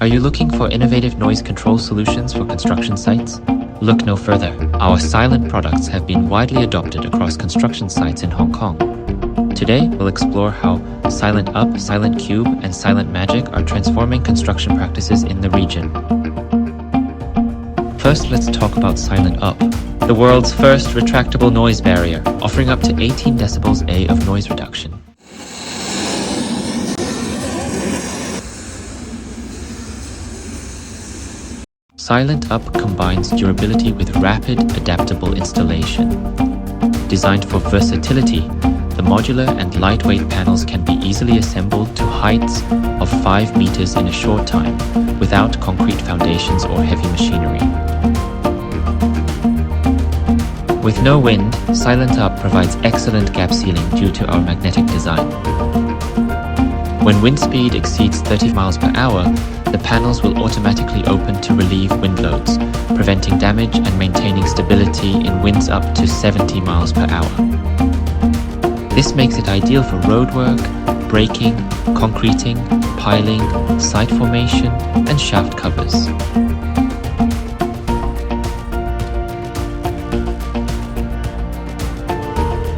Are you looking for innovative noise control solutions for construction sites? Look no further. Our silent products have been widely adopted across construction sites in Hong Kong. Today, we'll explore how SilentUP, SilentCUBE, and SilentMAGIC are transforming construction practices in the region. First, let's talk about SilentUP, the world's first retractable noise barrier, offering up to 18 decibels A of noise reduction. SilentUP combines durability with rapid, adaptable installation. Designed for versatility, the modular and lightweight panels can be easily assembled to heights of 5 meters in a short time, without concrete foundations or heavy machinery. With no wind, SilentUP provides excellent gap sealing due to our magnetic design. When wind speed exceeds 30 miles per hour, the panels will automatically open to relieve wind loads, preventing damage and maintaining stability in winds up to 70 miles per hour. This makes it ideal for roadwork, braking, concreting, piling, site formation, and shaft covers.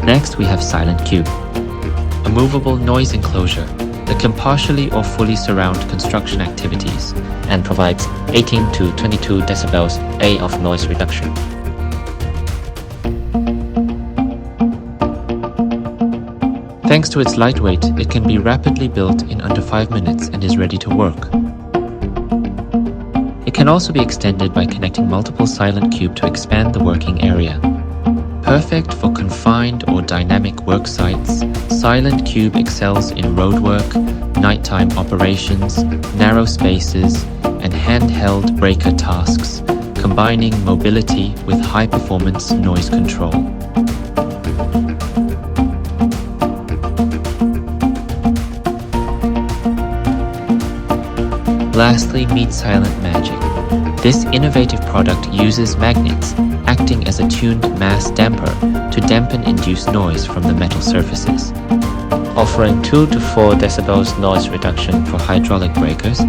Next, we have SilentCUBE, a movable noise enclosure that can partially or fully surround construction activities and provides 18 to 22 decibels A of noise reduction. Thanks to its lightweight, it can be rapidly built in under 5 minutes and is ready to work. It can also be extended by connecting multiple SilentCUBE to expand the working area. Perfect for confined or dynamic work sites, SilentCUBE excels in roadwork, nighttime operations, narrow spaces, and handheld breaker tasks, combining mobility with high-performance noise control. Lastly, meet SilentMAGIC. This innovative product uses magnets, acting as a tuned mass damper to dampen induced noise from the metal surfaces. Offering 2 to 4 decibels noise reduction for hydraulic breakers,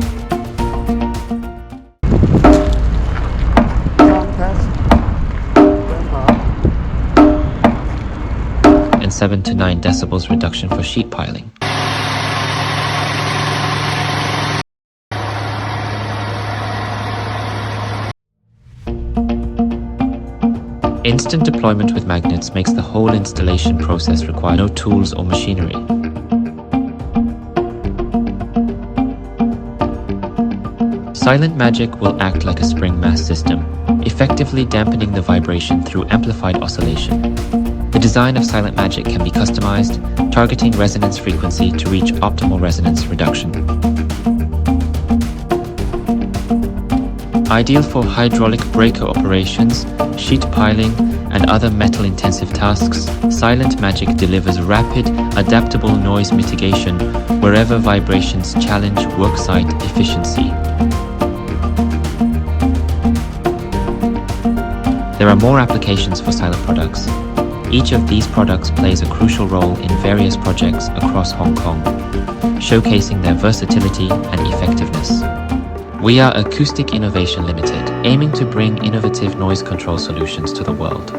and 7 to 9 decibels reduction for sheet piling. Instant deployment with magnets makes the whole installation process require no tools or machinery. SilentMAGIC will act like a spring mass system, effectively dampening the vibration through amplified oscillation. The design of SilentMAGIC can be customized, targeting resonance frequency to reach optimal resonance reduction. Ideal for hydraulic breaker operations, sheet piling, and other metal-intensive tasks, SilentMAGIC delivers rapid, adaptable noise mitigation wherever vibrations challenge worksite efficiency. There are more applications for Silent products. Each of these products plays a crucial role in various projects across Hong Kong, showcasing their versatility and effectiveness. We are Acoustic Innovation Limited, aiming to bring innovative noise control solutions to the world.